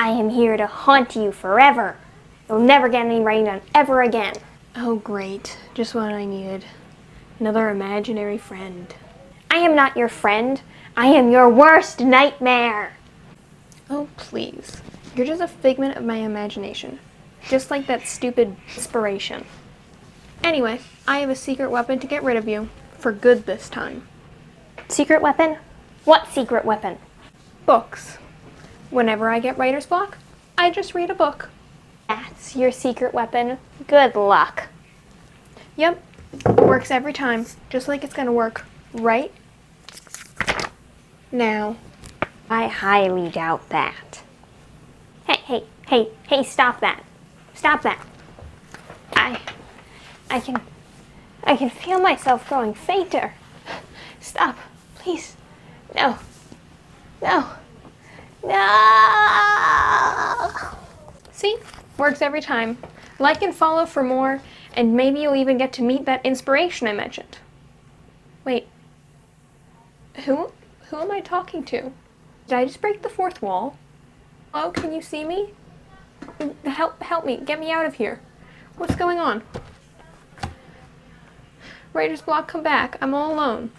I am here to haunt you forever. You'll never get any writing done ever again. Oh great, just what I needed. Another imaginary friend. I am not your friend. I am your worst nightmare. Oh please, you're just a figment of my imagination. Just like that stupid inspiration. Anyway, I have a secret weapon to get rid of you. For good this time. Secret weapon? What secret weapon? Books. Whenever I get writer's block, I just read a book. That's your secret weapon? Good luck. Yep, works every time, just like it's gonna work right now. I highly doubt that. Hey, stop that. Stop that. I can feel myself growing fainter. Stop, please. No. See? Works every time. Like and follow for more, and maybe you'll even get to meet that inspiration I mentioned. Wait. Who am I talking to? Did I just break the fourth wall? Oh, can you see me? Help me. Get me out of here. What's going on? Writer's block, come back. I'm all alone.